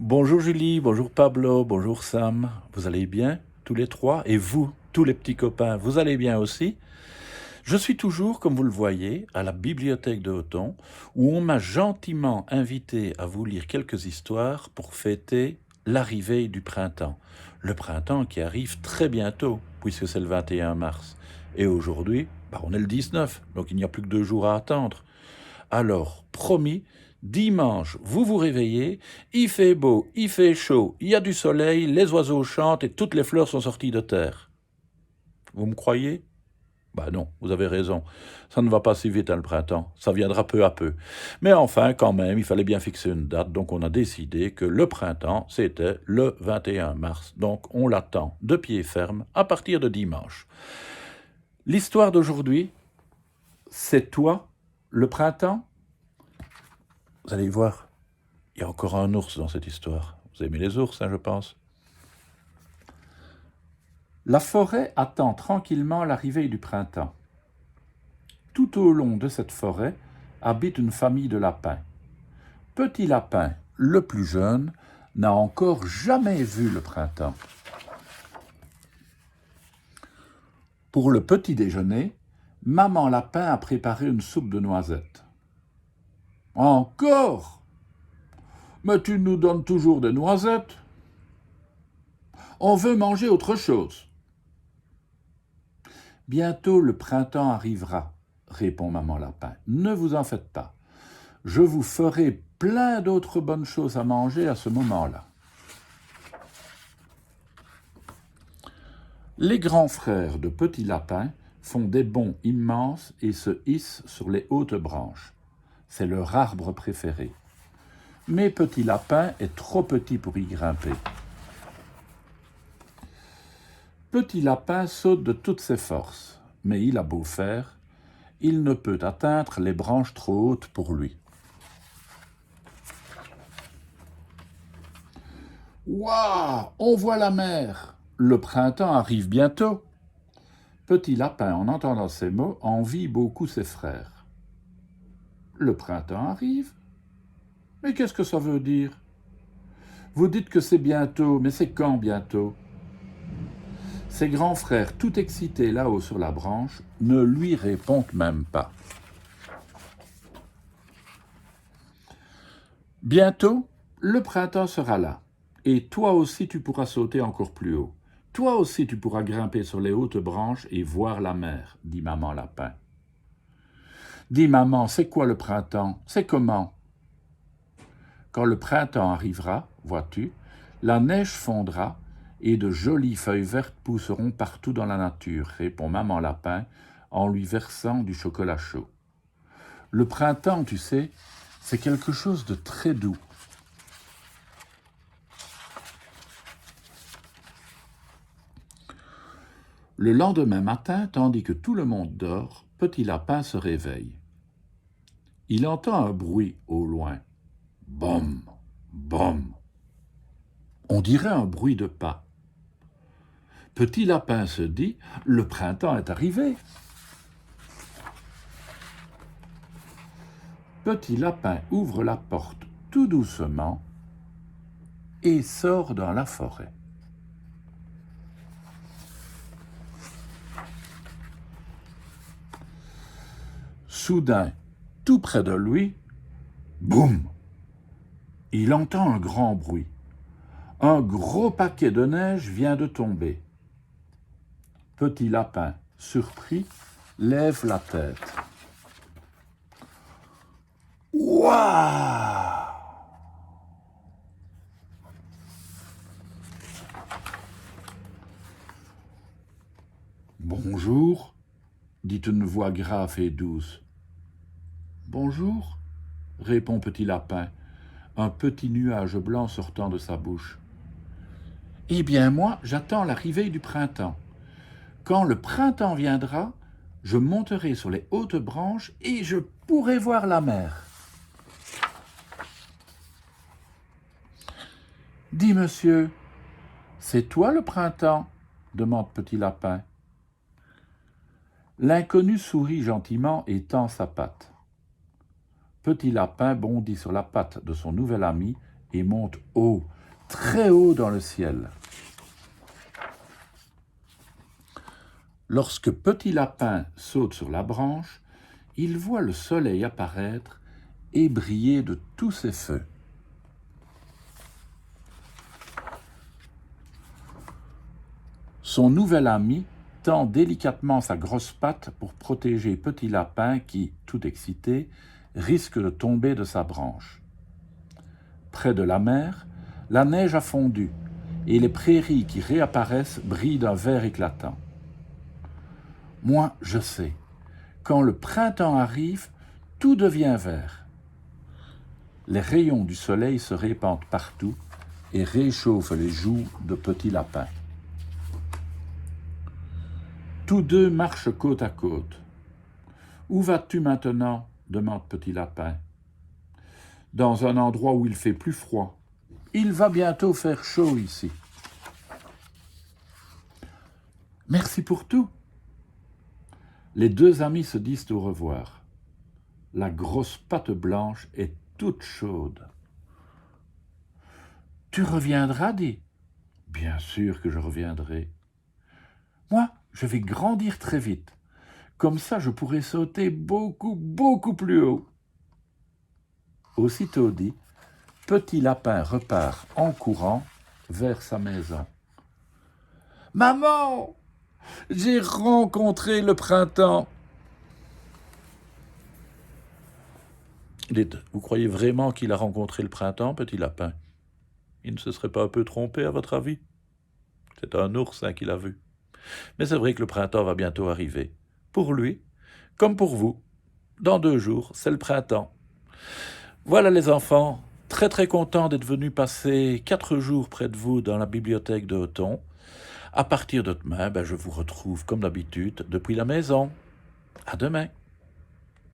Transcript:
Bonjour Julie, bonjour Pablo, bonjour Sam. Vous allez bien, tous les trois? Et vous, tous les petits copains, vous allez bien aussi? Je suis toujours, comme vous le voyez, à la bibliothèque de Hoton, où on m'a gentiment invité à vous lire quelques histoires pour fêter l'arrivée du printemps. Le printemps qui arrive très bientôt, puisque c'est le 21 mars. Et aujourd'hui, on est le 19, donc il n'y a plus que 2 jours à attendre. Alors, promis, dimanche, vous vous réveillez, il fait beau, il fait chaud, il y a du soleil, les oiseaux chantent et toutes les fleurs sont sorties de terre. Vous me croyez? Bah non, vous avez raison. Ça ne va pas si vite, hein, le printemps. Ça viendra peu à peu. Mais enfin, quand même, il fallait bien fixer une date, donc on a décidé que le printemps, c'était le 21 mars. Donc on l'attend de pied ferme à partir de dimanche. L'histoire d'aujourd'hui, c'est toi, le printemps? Vous allez voir, il y a encore un ours dans cette histoire. Vous aimez les ours, hein, je pense. La forêt attend tranquillement l'arrivée du printemps. Tout au long de cette forêt habite une famille de lapins. Petit Lapin, le plus jeune, n'a encore jamais vu le printemps. Pour le petit déjeuner, Maman Lapin a préparé une soupe de noisettes. Encore? Mais tu nous donnes toujours des noisettes. On veut manger autre chose. Bientôt le printemps arrivera, répond Maman Lapin. Ne vous en faites pas. Je vous ferai plein d'autres bonnes choses à manger à ce moment-là. Les grands frères de Petit Lapin font des bonds immenses et se hissent sur les hautes branches. C'est leur arbre préféré. Mais Petit Lapin est trop petit pour y grimper. Petit Lapin saute de toutes ses forces, mais il a beau faire, il ne peut atteindre les branches trop hautes pour lui. Ouah, on voit la mer. Le printemps arrive bientôt. Petit Lapin, en entendant ces mots, envie beaucoup ses frères. Le printemps arrive? Mais qu'est-ce que ça veut dire? Vous dites que c'est bientôt, mais c'est quand bientôt? Ses grands frères, tout excités là-haut sur la branche, ne lui répondent même pas. Bientôt, le printemps sera là. Et toi aussi tu pourras sauter encore plus haut. Toi aussi tu pourras grimper sur les hautes branches et voir la mer, dit Maman Lapin. Dis maman, c'est quoi le printemps? C'est comment? Quand le printemps arrivera, vois-tu, la neige fondra et de jolies feuilles vertes pousseront partout dans la nature, répond Maman Lapin en lui versant du chocolat chaud. Le printemps, tu sais, c'est quelque chose de très doux. Le lendemain matin, tandis que tout le monde dort, Petit Lapin se réveille. Il entend un bruit au loin. Bom, bom. On dirait un bruit de pas. Petit Lapin se dit, le printemps est arrivé. Petit Lapin ouvre la porte tout doucement et sort dans la forêt. Soudain, tout près de lui, boum! Il entend un grand bruit. Un gros paquet de neige vient de tomber. Petit Lapin, surpris, lève la tête. Ouah! Bonjour, dit une voix grave et douce. Bonjour, répond Petit Lapin, un petit nuage blanc sortant de sa bouche. Eh bien moi, j'attends l'arrivée du printemps. Quand le printemps viendra, je monterai sur les hautes branches et je pourrai voir la mer. Dis monsieur, c'est toi le printemps? Demande Petit Lapin. L'inconnu sourit gentiment et tend sa patte. Petit Lapin bondit sur la patte de son nouvel ami et monte haut, très haut dans le ciel. Lorsque Petit Lapin saute sur la branche, il voit le soleil apparaître et briller de tous ses feux. Son nouvel ami tend délicatement sa grosse patte pour protéger Petit Lapin qui, tout excité, risque de tomber de sa branche. Près de la mer, la neige a fondu et les prairies qui réapparaissent brillent d'un vert éclatant. Moi, je sais, quand le printemps arrive, tout devient vert. Les rayons du soleil se répandent partout et réchauffent les joues de Petit Lapin. Tous deux marchent côte à côte. « Où vas-tu maintenant » demande Petit Lapin. « Dans un endroit où il fait plus froid. Il va bientôt faire chaud ici. »« Merci pour tout. » Les deux amis se disent au revoir. La grosse patte blanche est toute chaude. « Tu reviendras, dit. »« Bien sûr que je reviendrai. »« Moi, je vais grandir très vite. Comme ça, je pourrai sauter beaucoup, beaucoup plus haut. » Aussitôt dit, Petit Lapin repart en courant vers sa maison. « Maman, j'ai rencontré le printemps. » Dites, vous croyez vraiment qu'il a rencontré le printemps, Petit Lapin? Il ne se serait pas un peu trompé, à votre avis? C'est un ours qu'il a vu. Mais c'est vrai que le printemps va bientôt arriver. Pour lui, comme pour vous. Dans 2 jours, c'est le printemps. Voilà les enfants, très très contents d'être venus passer 4 jours près de vous dans la bibliothèque de Hoton. À partir de demain, je vous retrouve comme d'habitude depuis la maison. À demain.